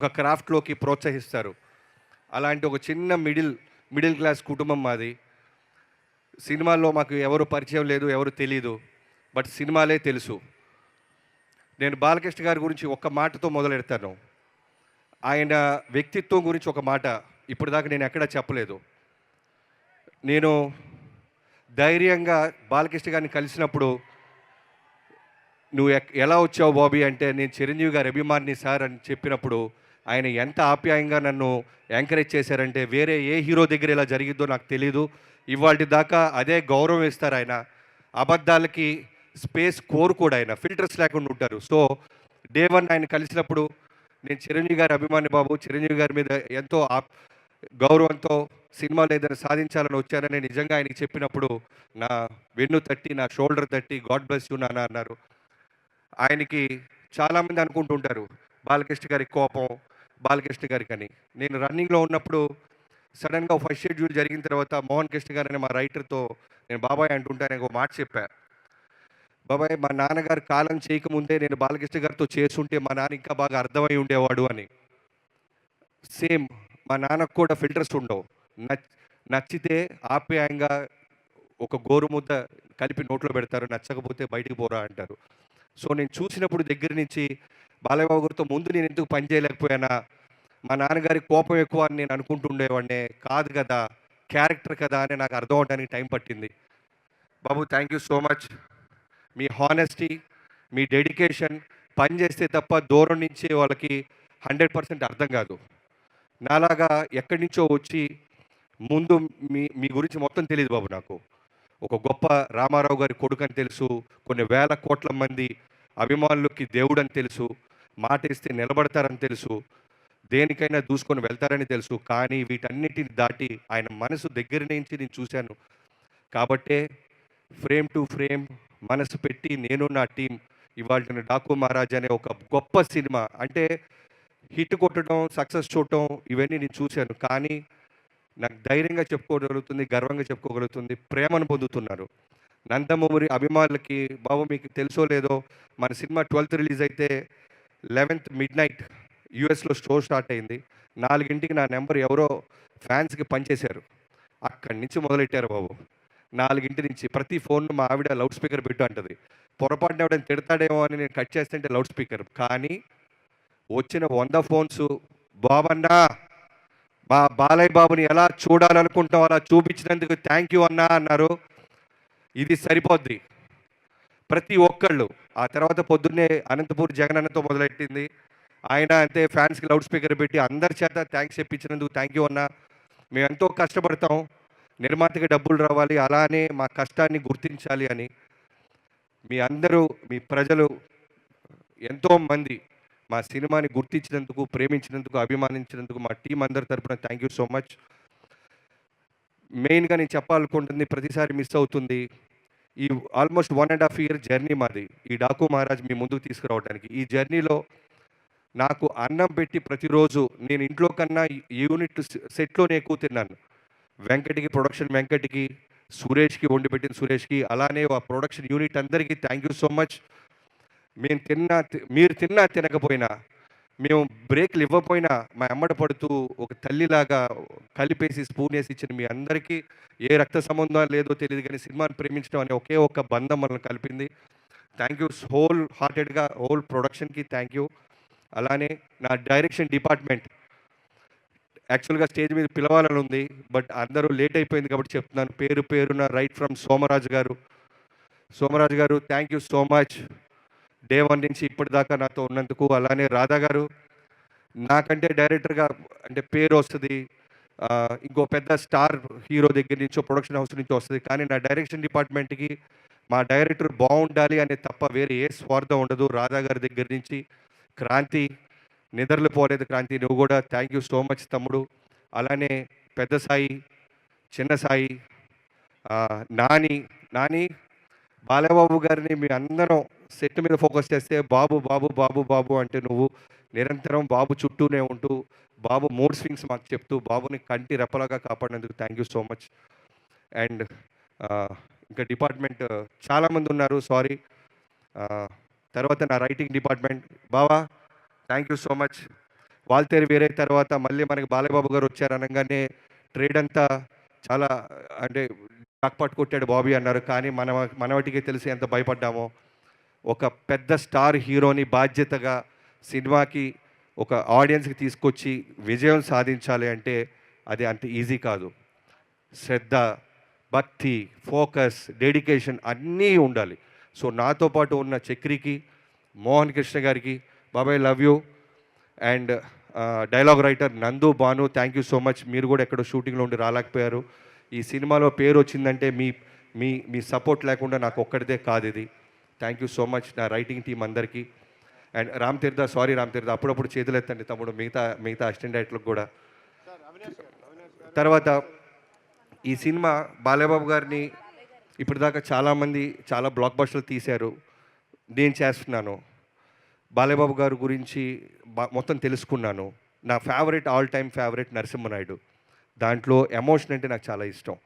ఒక క్రాఫ్ట్‌లోకి ప్రోత్సహిస్తారు. అలాంటి ఒక చిన్న మిడిల్ క్లాస్ కుటుంబం మాది. సినిమాల్లో మాకు ఎవరు పరిచయం లేదు, ఎవరు తెలీదు. బట్ సినిమాలే తెలుసు. నేను బాలకృష్ణ గారి గురించి ఒక్క మాటతో మొదలెడతాను. ఆయన వ్యక్తిత్వం గురించి ఒక మాట ఇప్పటిదాకా నేను ఎక్కడా చెప్పలేదు. నేను ధైర్యంగా బాలకృష్ణ గారిని కలిసినప్పుడు, "నువ్వు ఎలా వచ్చావు బాబీ" అంటే, "నేను చిరంజీవి గారి అభిమానిని సార్" అని చెప్పినప్పుడు, ఆయన ఎంత ఆప్యాయంగా నన్ను ఎంకరేజ్ చేశారంటే, వేరే ఏ హీరో దగ్గర ఇలా జరిగిద్దో నాకు తెలీదు. ఇవాల్టి దాకా అదే గౌరవం ఇస్తారాయన. అబద్ధాలకి స్పేస్ కోరుకోడు ఆయన. ఫిల్టర్స్ లేకుండా ఉంటారు. సో, డే 1 ఆయన కలిసినప్పుడు, "నేను చిరంజీవి గారి అభిమాని బాబు. చిరంజీవి గారి మీద ఎంతో గౌరవంతో సినిమాలో ఏదైనా సాధించాలని వచ్చానని" నిజంగా ఆయనకి చెప్పినప్పుడు, నా వెన్ను తట్టి, నా షోల్డర్ తట్టి, "గాడ్ బ్లెస్ యూ నాన్న" అన్నారు. ఆయనకి చాలామంది అనుకుంటుంటారు, బాలకృష్ణ గారికి కోపం, బాలకృష్ణ గారికని. నేను రన్నింగ్‌లో ఉన్నప్పుడు సడెన్‌గా ఫస్ట్ షెడ్యూల్ జరిగిన తర్వాత మోహన్ కృష్ణ గారు అనే మా రైటర్‌తో నేను బాబాయ్ అంటుంటే ఆయనకు ఒక మాట చెప్పా. బాబాయ్, మా నాన్నగారు కాలం చేయకముందే నేను బాలకృష్ణ గారితో చేసుంటే మా నాన్న ఇంకా బాగా అర్థమై ఉండేవాడు అని. సేమ్ మా నాన్నకు కూడా ఫిల్టర్స్ ఉండవు. నచ్ నచ్చితే ఆప్యాయంగా ఒక గోరుముద్ద కలిపి నోట్లో పెడతారు. నచ్చకపోతే బయటికి పోరా అంటారు. సో, నేను చూసినప్పుడు దగ్గర నుంచి బాలయ్య బాబు గారితో ముందు నేను ఎందుకు పని చేయలేకపోయానా? మా నాన్నగారికి కోపం ఎక్కువ అని నేను అనుకుంటూ ఉండేవాడినే. కాదు కదా! క్యారెక్టర్ కదా! అని నాకు అర్థం అవ్వడానికి టైం పట్టింది. బాబు, థ్యాంక్ యూ సో మచ్. మీ హానెస్టీ, మీ డెడికేషన్, పని చేస్తే తప్ప దూరం నుంచి వాళ్ళకి 100% అర్థం కాదు. నాలాగా ఎక్కడి నుంచో వచ్చి ముందు మీ మీ గురించి మొత్తం తెలీదు బాబు నాకు. ఒక గొప్ప రామారావు గారి కొడుకని తెలుసు. కొన్ని వేల కోట్ల మంది అభిమానులకి దేవుడని తెలుసు. మాటిస్తే నిలబడతారని తెలుసు. దేనికైనా దూసుకొని వెళ్తారని తెలుసు. కానీ వీటన్నిటిని దాటి ఆయన మనసు దగ్గర నుంచి నేను చూశాను. కాబట్టే ఫ్రేమ్ టు ఫ్రేమ్ మనసు పెట్టి నేను నా టీం ఇవాల్టిన 'డాకు మహారాజ్' అనే ఒక గొప్ప సినిమా, అంటే హిట్ కొట్టడం, సక్సెస్ చూడటం ఇవన్నీ నేను చూశాను. కానీ నాకు ధైర్యంగా చెప్పుకోగలుగుతుంది, గర్వంగా చెప్పుకోగలుగుతుంది, ప్రేమను పొందుతున్నారు. నందమూరి అభిమానులకి, బాబు మీకు తెలుసో లేదో, మన సినిమా 12థ్ రిలీజ్ అయితే 11థ్ మిడ్‌నైట్ యూఎస్‌లో షో స్టార్ట్ అయింది. 4కి నా నెంబర్ ఎవరో ఫ్యాన్స్‌కి పంచేశారు. అక్కడి నుంచి మొదలెట్టారు బాబు. 4 నుంచి ప్రతి ఫోన్‌లో మా ఆవిడ లౌడ్ స్పీకర్ పెట్టు అంటది. పొరపాటున ఎవడైనా తిడతాడేమో అని నేను కట్ చేస్తుంటే లౌడ్ స్పీకర్. కానీ వచ్చిన 100 ఫోన్స్, "బాబన్నా, మా బాలయ్య బాబుని ఎలా చూడాలనుకుంటావో అలా చూపించినందుకు థ్యాంక్ యూ అన్నా" అన్నారు. ఇది సరిపోద్ది. ప్రతి ఒక్కళ్ళు. ఆ తర్వాత పొద్దున్నే అనంతపూర్ జగనన్నతో మొదలెట్టింది. ఆయన అంతే ఫ్యాన్స్‌కి లౌడ్ స్పీకర్ పెట్టి అందరి చేత థాంక్స్ చెప్పించినందుకు థ్యాంక్ యూ అన్నా. మేమెంతో కష్టపడతాం. నిర్మాతకి డబ్బులు రావాలి. అలానే మా కష్టాన్ని గుర్తించాలి అని. మీ అందరూ, మీ ప్రజలు ఎంతోమంది మా సినిమాని గుర్తించినందుకు, ప్రేమించినందుకు, అభిమానించినందుకు మా టీమ్ అందరి తరపున థ్యాంక్ యూ సో మచ్. మెయిన్‌గా నేను చెప్పాలనుకుంటుంది ప్రతిసారి మిస్ అవుతుంది. ఈ ఆల్మోస్ట్ 1½ ఇయర్ జర్నీ మాది. ఈ 'డాకు మహారాజ్' మీ ముందుకు తీసుకురావడానికి. ఈ జర్నీలో నాకు అన్నం పెట్టి ప్రతిరోజు నేను ఇంట్లో కన్నా యూనిట్ సెట్‌లోనే ఎక్కువ తిన్నాను. ప్రొడక్షన్ వెంకట్‌కి, సురేష్‌కి, వండిపెట్టిన సురేష్‌కి, అలానే ఆ ప్రొడక్షన్ యూనిట్ అందరికీ థ్యాంక్ యూ సో మచ్. మీరు తిన్నా తినకపోయినా, మేము బ్రేక్‌లు ఇవ్వకపోయినా మా ఎమ్మట పడుతూ ఒక తల్లిలాగా కలిపేసి స్పూనేసి ఇచ్చిన మీ అందరికీ, ఏ రక్త సంబంధం లేదో తెలీదు కానీ సినిమాని ప్రేమించడం అనే ఒకే ఒక్క బంధం మనల్ని కలిపింది. థ్యాంక్ యూ హోల్ హార్టెడ్‌గా హోల్ ప్రొడక్షన్‌కి థ్యాంక్ యూ. అలానే నా డైరెక్షన్ డిపార్ట్మెంట్, యాక్చువల్‌గా స్టేజ్ మీద పిలవాలని ఉంది. బట్ అందరూ లేట్ అయిపోయింది కాబట్టి చెప్తున్నాను. పేరు పేరున రైట్ ఫ్రమ్ సోమరాజు గారు. సోమరాజు గారు, thank you so much. Day 1 నుంచి ఇప్పటిదాకా నాతో ఉన్నందుకు. అలానే రాధా గారు, నాకంటే డైరెక్టర్‌గా అంటే పేరొస్తది. ఇంకో పెద్ద స్టార్ హీరో దగ్గర నుంచో, ప్రొడక్షన్ హౌస్ నుంచో వస్తది. కానీ నా డైరెక్షన్ డిపార్ట్మెంట్‌కి మా డైరెక్టర్ బావుండాలి అనే తప్ప వేరే ఏ స్వార్థం ఉండదు. రాధా గారి దగ్గర నుంచి క్రాంతి, నిద్రలు పోలేదు క్రాంతి, నువ్వు కూడా థ్యాంక్ యూ సో మచ్ తమ్ముడు. అలానే పెద్ద సాయి, చిన్న సాయి, నాని, నాని, బాలయ్యబాబు గారిని మీ అందరం సెట్ మీద ఫోకస్ చేస్తే బాబు, బాబు, బాబు, బాబు అంటే నువ్వు నిరంతరం బాబు చుట్టూనే ఉంటూ, బాబు మూడ్ స్వింగ్స్ మాకు చెప్తూ, బాబుని కంటి రెప్పలాగా కాపాడినందుకు thank you so much. And ఇంకా డిపార్ట్మెంట్ చాలామంది ఉన్నారు, సారీ. తర్వాత నా రైటింగ్ డిపార్ట్మెంట్, బావా thank you so much. Waltair వేరే తర్వాత మళ్ళీ మనకి బాలయ్యబాబు గారు వచ్చారు అనగానే ట్రేడ్ అంతా చాలా అంటే జాక్పాట్ కొట్టాడు బాబీ అన్నారు. కానీ మనవటికే తెలిసి ఎంత భయపడ్డామో. ఒక పెద్ద స్టార్ హీరోని బాధ్యతగా సినిమాకి ఒక ఆడియన్స్కి తీసుకొచ్చి విజయం సాధించాలి అంటే అది అంత ఈజీ కాదు. శ్రద్ధ, భక్తి, ఫోకస్, డెడికేషన్ అన్నీ ఉండాలి. సో నాతో పాటు ఉన్న చక్రికి, మోహన్ కృష్ణ గారికి, బాబాయ్ love you, and dialogue writer Nandu, Bhanu, thank you so much. మీరు కూడా ఎక్కడో షూటింగ్లో ఉండి రాలేకపోయారు. ఈ సినిమాలో పేరు వచ్చిందంటే మీ మీ మీ సపోర్ట్ లేకుండా నాకు ఒక్కడిదే కాదు ఇది. థ్యాంక్ యూ సో మచ్ నా రైటింగ్ టీం అందరికీ. And Ram Tirtha, sorry Ram తీర్థ, అప్పుడప్పుడు చేతులు ఎత్తండి తమ్ముడు, మిగతా అసిస్టెంట్ డైరెక్టర్లకు కూడా. తర్వాత ఈ సినిమా బాలయ్యబాబు గారిని ఇప్పటిదాకా చాలామంది చాలా బ్లాక్ బస్టర్లు తీశారు. నేను చేస్తున్నాను. బాలయ్యబాబు గారి గురించి మొత్తం తెలుసుకున్నాను. నా favourite, all time favourite Narasimha Naidu. దాంట్లో ఎమోషన్ అంటే నాకు చాలా ఇష్టం.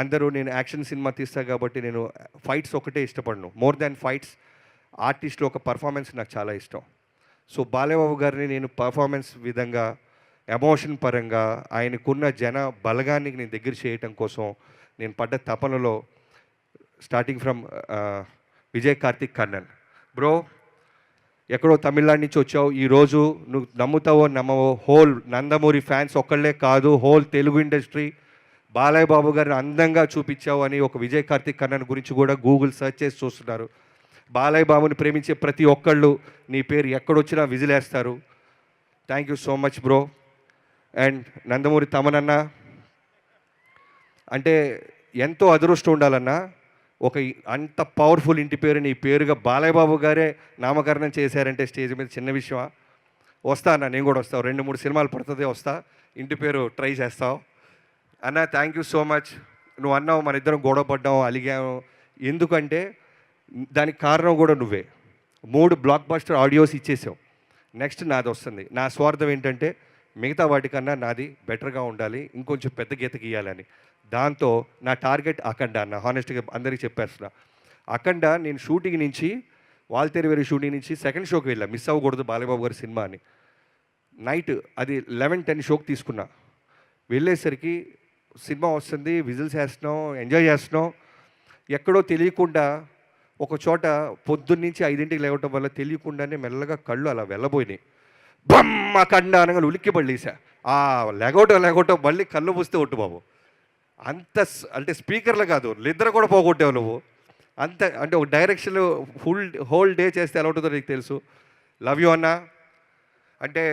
అందరూ నేను యాక్షన్ సినిమా తీస్తా కాబట్టి నేను ఫైట్స్ ఒకటే ఇష్టపడను. మోర్ దాన్ ఫైట్స్, ఆర్టిస్ట్లో ఒక పర్ఫార్మెన్స్ నాకు చాలా ఇష్టం. సో బాలయ్యబాబు గారిని నేను పర్ఫార్మెన్స్ విధంగా, ఎమోషన్ పరంగా, ఆయనకున్న జన బలగాన్ని నేను దగ్గర చేయటం కోసం నేను పడ్డ తపనలో starting from Vijay Karthik Kannan bro, ఎక్కడో తమిళనాడు నుంచి వచ్చావు. ఈరోజు నువ్వు నమ్ముతావో నమ్మవో, హోల్ నందమూరి ఫ్యాన్స్ ఒక్కళ్ళే కాదు, హోల్ తెలుగు ఇండస్ట్రీ బాలయ్య బాబు గారిని అందంగా చూపించావు అని ఒక విజయ్ కార్తిక్ కన్నన్ గురించి కూడా గూగుల్ సెర్చ్ చేసి చూస్తున్నారు. బాలయ్య బాబుని ప్రేమించే ప్రతి ఒక్కళ్ళు నీ పేరు ఎక్కడొచ్చినా విజిలేస్తారు. Thank you so much bro. And Nandamuri తమనన్న అంటే ఎంతో అదృష్టం ఉండాలన్నా. ఒక అంత పవర్ఫుల్ ఇంటి పేరు నీ పేరుగా బాలయ్య బాబు గారే నామకరణం చేశారంటే స్టేజ్ మీద చిన్న విషయమా? వస్తా అన్న, నేను కూడా వస్తావు. 2-3 సినిమాలు పడుతుంది, వస్తా. ఇంటి పేరు ట్రై చేస్తావు అన్న. Thank you so much. నువ్వు అన్నావు మన ఇద్దరం గొడవ పడ్డాము, అలిగాము. ఎందుకంటే దానికి కారణం కూడా నువ్వే. 3 బ్లాక్ బస్టర్ ఆడియోస్ ఇచ్చేసావు. నెక్స్ట్ నాది వస్తుంది. నా స్వార్థం ఏంటంటే మిగతా వాటికన్నా నాది బెటర్గా ఉండాలి, ఇంకొంచెం పెద్ద గీత గీయాలని. దాంతో నా టార్గెట్ అఖండ అన్న. హానెస్ట్గా అందరికీ చెప్పేస్తున్నా. అఖండ నేను షూటింగ్ నుంచి, వాల్తేరు వేరే షూటింగ్ నుంచి సెకండ్ షోకి వెళ్ళా. మిస్ అవ్వకూడదు బాలయ్యబాబు గారి సినిమా అని. నైట్ అది 11-10 షోకి తీసుకున్నా. వెళ్ళేసరికి సినిమా వస్తుంది, విజిల్స్ వేస్తున్నాం, ఎంజాయ్ చేస్తున్నాం. ఎక్కడో తెలియకుండా ఒక చోట పొద్దున్నుంచి 5ంటికి లేవటం వల్ల తెలియకుండానే మెల్లగా కళ్ళు అలా వెళ్ళబోయినాయి. బమ్మ కండ అనగా ఉలిక్కి పడలేసా. ఆ లెగవటం మళ్ళీ కళ్ళు మూస్తే ఒట్టు బాబు. అంత అంటే స్పీకర్లు కాదు, నిద్ర కూడా పోగొట్టావు నువ్వు. అంత అంటే ఒక డైరెక్షన్ హోల్ డే చేస్తే ఎలా ఉంటుందో నీకు తెలుసు. లవ్ యూ అన్న. అంటే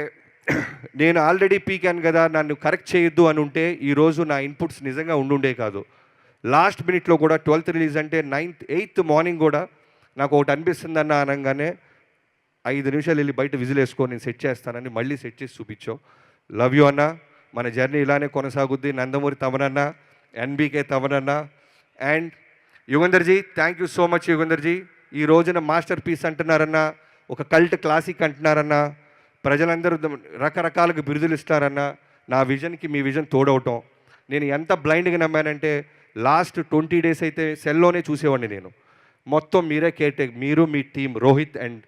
నేను ఆల్రెడీ పీకాను కదా, నన్ను కరెక్ట్ చేయొద్దు అని ఉంటే ఈరోజు నా ఇన్పుట్స్ నిజంగా ఉండుండే కాదు. లాస్ట్ మినిట్లో కూడా 12th రిలీజ్ అంటే 8th మార్నింగ్ కూడా నాకు ఒకటి అనిపిస్తుందన్న అనగానే 5 నిమిషాలు వెళ్ళి బయట విజిల్ వేసుకొని నేను సెట్ చేస్తానని మళ్ళీ సెట్ చేసి చూపించావు. లవ్ యూ అన్న. మన జర్నీ ఇలానే కొనసాగుద్ది. నందమూరి తమనన్న, ఎన్బీకే తమనన్న and Yugandharji, thank you so much Yugandharji. ఈ రోజున మాస్టర్ పీస్ అంటున్నారన్న, ఒక కల్ట్ క్లాసిక్ అంటున్నారన్న, ప్రజలందరూ రకరకాలుగా బిరుదులు ఇస్తారన్న. నా విజన్కి మీ విజన్ తోడవటం. నేను ఎంత బ్లైండ్గా నమ్మానంటే లాస్ట్ 20 days అయితే సెల్లోనే చూసేవాడిని నేను. మొత్తం మీరే కేర్టేక్, మీరు మీ టీం, రోహిత్ అండ్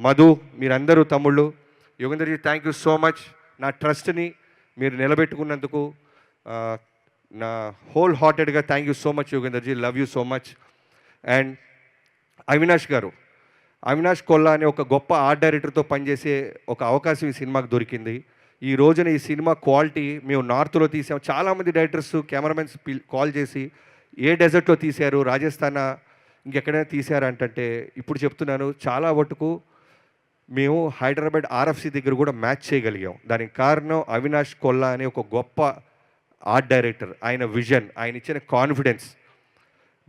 మధు, మీరందరూ తమ్ముళ్ళు. Yugandharji thank you so much. నా ట్రస్ట్ని మీరు నిలబెట్టుకున్నందుకు నా హోల్ హార్టెడ్గా thank you so much Yugandharji. Love you so much. And Avinash గారు, అవినాష్ కొల్లా అనే ఒక గొప్ప ఆర్ట్ డైరెక్టర్తో పనిచేసే ఒక అవకాశం ఈ సినిమాకి దొరికింది. ఈ రోజున ఈ సినిమా క్వాలిటీ మేము నార్త్లో తీసాం. చాలామంది డైరెక్టర్స్, కెమెరామెన్స్ కాల్ చేసి ఏ డెజర్ట్లో తీశారు, రాజస్థాన్ ఇంకెక్కడైనా తీశారంటే ఇప్పుడు చెప్తున్నాను, చాలా మటుకు మేము హైదరాబాద్ ఆర్ఎఫ్సి దగ్గర కూడా మ్యాచ్ చేయగలిగాం. దానికి కారణం అవినాష్ కొల్లా అనే ఒక గొప్ప ఆర్ట్ డైరెక్టర్. ఆయన విజన్, ఆయన ఇచ్చిన కాన్ఫిడెన్స్.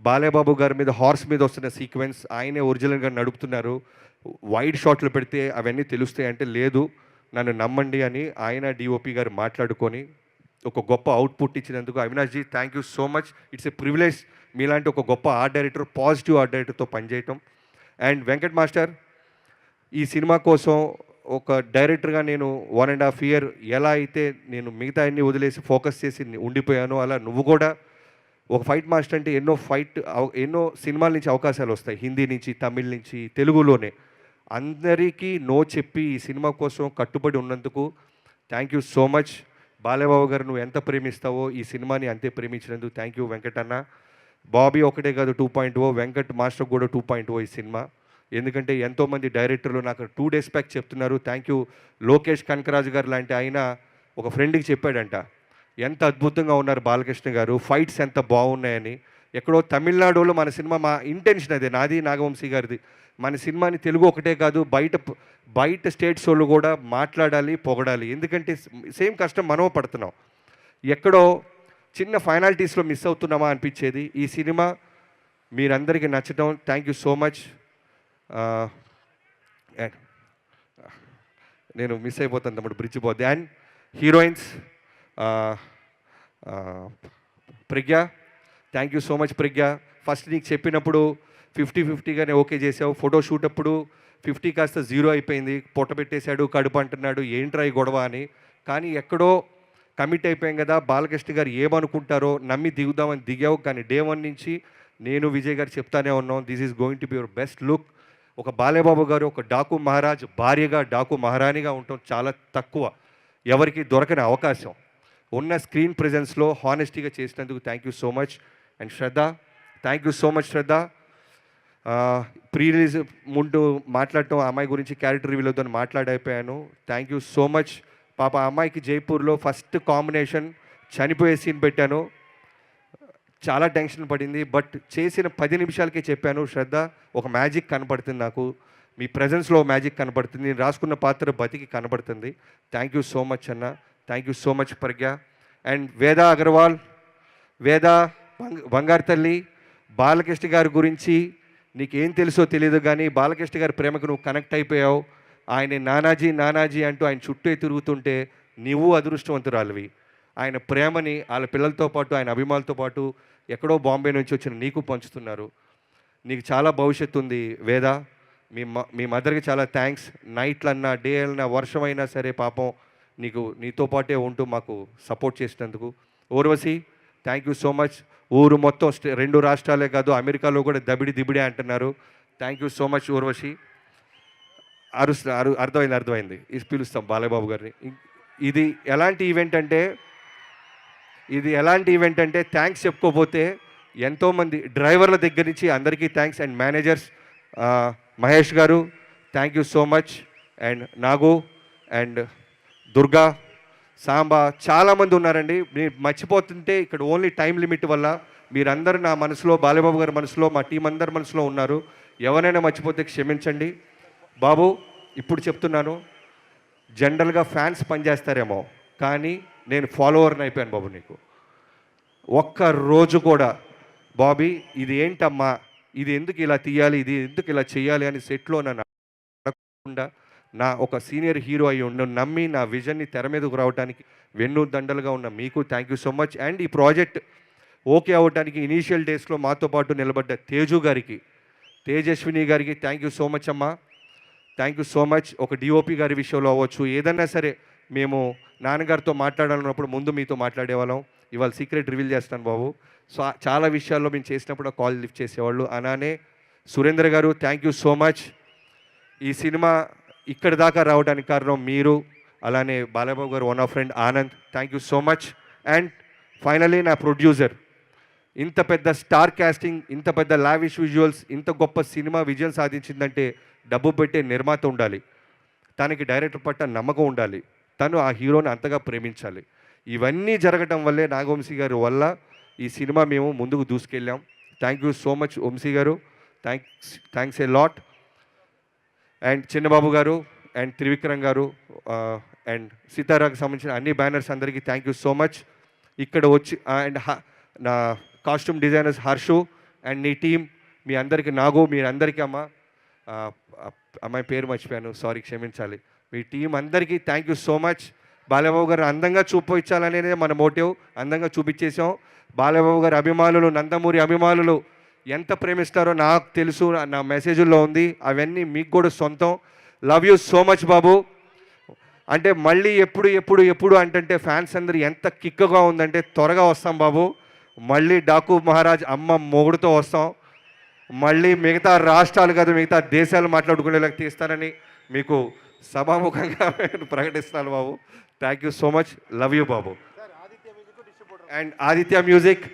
బాలయ్యబాబు గారి మీద హార్స్ మీద వస్తున్న సీక్వెన్స్ ఆయనే ఒరిజినల్గా నడుపుతున్నారు. వైడ్ షాట్లు పెడితే అవన్నీ తెలుస్తాయి అంటే లేదు, నన్ను నమ్మండి అని ఆయన డిఓపి గారు మాట్లాడుకొని ఒక గొప్ప అవుట్పుట్ ఇచ్చినందుకు Avinashji thank you so much. It's a privilege మీలాంటి ఒక గొప్ప ఆర్ట్ డైరెక్టర్, పాజిటివ్ ఆర్ట్ డైరెక్టర్తో పనిచేయటం. అండ్ వెంకట్ మాస్టర్, ఈ సినిమా కోసం ఒక డైరెక్టర్గా నేను 1.5 year ఎలా అయితే నేను మిగతా అన్ని వదిలేసి ఫోకస్ చేసి ఉండిపోయానో, అలా నువ్వు కూడా ఒక ఫైట్ మాస్టర్ అంటే ఎన్నో సినిమాల నుంచి అవకాశాలు వస్తాయి, హిందీ నుంచి, తమిళ్ నుంచి, తెలుగులోనే. అందరికీ నో చెప్పి ఈ సినిమా కోసం కట్టుబడి ఉన్నందుకు thank you so much. Balayya Babu గారు నువ్వు ఎంత ప్రేమిస్తావో ఈ సినిమాని అంతే ప్రేమించినందుకు థ్యాంక్ యూ వెంకటన్న. బాబీ ఒకటే కాదు 2.0, వెంకట్ మాస్టర్ కూడా 2.0 ఈ సినిమా. ఎందుకంటే ఎంతోమంది డైరెక్టర్లు నాకు 2 days బ్యాక్ చెప్తున్నారు థ్యాంక్ యూ. లోకేష్ కనకరాజు గారు లాంటి ఆయన ఒక ఫ్రెండ్కి చెప్పాడంట ఎంత అద్భుతంగా ఉన్నారు బాలకృష్ణ గారు, ఫైట్స్ ఎంత బాగున్నాయని. ఎక్కడో తమిళనాడులో మన సినిమా, మా ఇంటెన్షన్ అదే, నాది నాగవంశీ గారిది, మన సినిమాని తెలుగు ఒకటే కాదు బయట స్టేట్స్ వాళ్ళు కూడా మాట్లాడాలి, పొగడాలి. ఎందుకంటే సేమ్ కష్టం మనం పడుతున్నాం. ఎక్కడో చిన్న ఫైనాలిటీస్లో మిస్ అవుతున్నామా అనిపించేది. ఈ సినిమా మీరందరికీ నచ్చడం థ్యాంక్ యూ సో మచ్. నేను మిస్ అయిపోతాను తమ్ముడు, బ్రిడ్జ్ పోద్ది. And heroines Pragya, thank you so much Pragya. First నీకు చెప్పినప్పుడు 50-50గానే ఓకే చేసావు. ఫోటో షూట్ అప్పుడు 50 కాస్త 0 అయిపోయింది. పొట్ట పెట్టేశాడు, కడుపు అంటున్నాడు, ఏంట్రా ఈ గొడవ అని. కానీ ఎక్కడో కమిట్ అయిపోయాం కదా, బాలకృష్ణ గారు ఏమనుకుంటారో నమ్మి దిగుదామని దిగావు. కానీ డే 1 నుంచి నేను విజయ్ గారు చెప్తానే ఉన్నాం, this is going to be your best look. ఒక బాలయ్యబాబు గారు ఒక డాకు మహారాజ్ భార్యగా, డాకు మహారాణిగా ఉండటం చాలా తక్కువ, ఎవరికి దొరకని అవకాశం. ఉన్న స్క్రీన్ ప్రెజెన్స్లో హానెస్టీగా చేసినందుకు thank you so much. And Shraddha, thank you so much Shraddha. Pre release ముందు మాట్లాడటం, అమ్మాయి గురించి క్యారెక్టర్ రివ్యూలో మాట్లాడైపోయాను. Thank you so much. పాప అమ్మాయికి జైపూర్లో ఫస్ట్ కాంబినేషన్ చనిపోయే సీన్ పెట్టాను, చాలా టెన్షన్ పడింది. బట్ చేసిన 10 నిమిషాలకే చెప్పాను, శ్రద్ధ ఒక మ్యాజిక్ కనపడుతుంది నాకు, మీ ప్రజెన్స్లో మ్యాజిక్ కనపడుతుంది, నేను రాసుకున్న పాత్ర బతికి కనపడుతుంది. థ్యాంక్ యూ సో మచ్ అన్న, thank you so much Pragya. And Veda Agarwal, వేద బంగారు తల్లి, బాలకృష్ణ గారి గురించి నీకేం తెలుసో తెలియదు కానీ బాలకృష్ణ గారి ప్రేమకు నువ్వు కనెక్ట్ అయిపోయావు. ఆయన నానాజీ నానాజీ అంటూ ఆయన చుట్టూ తిరుగుతుంటే నువ్వు అదృష్టవంతురాలివి. ఆయన ప్రేమని వాళ్ళ పిల్లలతో పాటు, ఆయన అభిమానులతో పాటు ఎక్కడో బాంబే నుంచి వచ్చిన నీకు పంచుతున్నారు. నీకు చాలా భవిష్యత్తు ఉంది వేద. మీ మదర్కి చాలా థ్యాంక్స్. నైట్లన్నా డే అయినా వర్షమైనా సరే పాపం నీతో పాటే ఉంటూ మాకు సపోర్ట్ చేసినందుకు. Urvashi, thank you so much. ఊరు మొత్తం 2 రాష్ట్రాలే కాదు అమెరికాలో కూడా దిబిడే అంటున్నారు. Thank you so much Urvashi. అర్థమైంది. ఇది పిలుస్తాం బాలయ్యబాబు గారిని. ఇది ఎలాంటి ఈవెంట్ అంటే థ్యాంక్స్ చెప్పుకోపోతే ఎంతోమంది డ్రైవర్ల దగ్గర నుంచి అందరికీ థ్యాంక్స్. అండ్ మేనేజర్స్ మహేష్ గారు thank you so much. And Nagu and Durga, Samba, చాలామంది ఉన్నారండి. మీరు మర్చిపోతుంటే ఇక్కడ ఓన్లీ టైం లిమిట్ వల్ల మీరందరూ నా మనసులో, బాలయ్యబాబు గారి మనసులో, మా టీం అందరి మనసులో ఉన్నారు. ఎవరైనా మర్చిపోతే క్షమించండి బాబు. ఇప్పుడు చెప్తున్నాను, జనరల్గా ఫ్యాన్స్ పనిచేస్తారేమో కానీ నేను ఫాలోవర్ని అయిపోయాను బాబు. నీకు ఒక్క రోజు కూడా బాబీ ఇది ఏంటమ్మా, ఇది ఎందుకు ఇలా తీయాలి, ఇది ఎందుకు ఇలా చేయాలి అని సెట్లో నన్ను అడగకుండా నా ఒక సీనియర్ హీరో అయ్యి నమ్మి నా విజన్ని తెర మీదకు రావడానికి వెన్ను దండలుగా ఉన్న మీకు thank you so much. And ఈ ప్రాజెక్ట్ ఓకే అవ్వడానికి ఇనీషియల్ డేస్లో మాతో పాటు నిలబడ్డ తేజు గారికి, తేజస్విని గారికి థ్యాంక్ యూ సో మచ్ అమ్మా. Thank you so much. ఒక డిఓపి గారి విషయంలో అవ్వచ్చు, ఏదన్నా సరే మేము నాన్నగారితో మాట్లాడాలన్నప్పుడు ముందు మీతో మాట్లాడేవాళ్ళం. ఇవాళ సీక్రెట్ రివీల్ చేస్తాను బాబు. సో చాలా విషయాల్లో మేము చేసినప్పుడు కాల్ లిఫ్ట్ చేసేవాళ్ళు. అలానే సురేంద్ర గారు థ్యాంక్ యూ సో మచ్. ఈ సినిమా ఇక్కడి దాకా రావడానికి కారణం మీరు. అలానే బాలయ్యబాబు గారు one of friend Anand, thank you so much. And finally నా ప్రొడ్యూసర్, ఇంత పెద్ద స్టార్ కాస్టింగ్, ఇంత పెద్ద లావిష్ విజువల్స్, ఇంత గొప్ప సినిమా విజయం సాధించిందంటే డబ్బు పెట్టే నిర్మాత ఉండాలి, తనకి డైరెక్టర్ పట్ల నమ్మకం ఉండాలి, తను ఆ హీరోని అంతగా ప్రేమించాలి. ఇవన్నీ జరగటం వల్లే నాగవంశీ గారి వల్ల ఈ సినిమా మేము ముందుకు దూసుకెళ్ళాం. Thank you so much Vamshi గారు, thanks a lot. And Chinnababu గారు అండ్ త్రివిక్రమ్ గారు అండ్ సీతారాకు సంబంధించిన అన్ని బ్యానర్స్ అందరికీ థ్యాంక్ యూ సో మచ్. ఇక్కడ వచ్చి అండ్ నా కాస్ట్యూమ్ డిజైనర్స్ హర్షు అండ్ నీ టీం, మీ అందరికీ నాగు, మీరందరికీ అమ్మాయి పేరు మర్చిపోయాను, సారీ క్షమించాలి. మీ టీం అందరికీ thank you so much. Balayya Babu గారు అందంగా చూపించాలనేది మన మోటివ్, అందంగా చూపించేసాం. బాలయ్యబాబు గారి అభిమానులు, నందమూరి అభిమానులు ఎంత ప్రేమిస్తారో నాకు తెలుసు, నా మెసేజ్లో ఉంది, అవన్నీ మీకు కూడా సొంతం. లవ్ యూ సో మచ్ బాబు. అంటే మళ్ళీ ఎప్పుడు అంటే ఫ్యాన్స్ అందరూ ఎంత కిక్గా ఉందంటే త్వరగా వస్తాం బాబు. మళ్ళీ డాకు మహారాజ్ అమ్మ మొగుడుతో వస్తాం. మళ్ళీ మిగతా రాష్ట్రాలు కాదు మిగతా దేశాలు మాట్లాడుకునేలా తీస్తానని మీకు సభాముఖంగా నేను ప్రకటిస్తున్నాను బాబు. Thank you so much. Love you బాబు. అండ్ ఆదిత్య మ్యూజిక్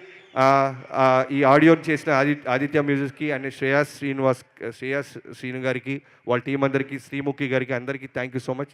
ఈ ఆడియో చేసిన ఆదిత్య మ్యూజిక్కి అండ్ శ్రేయాస్ శ్రీను గారికి వాళ్ళ టీం అందరికీ శ్రీముఖి గారికి అందరికీ థ్యాంక్ యూ సో మచ్.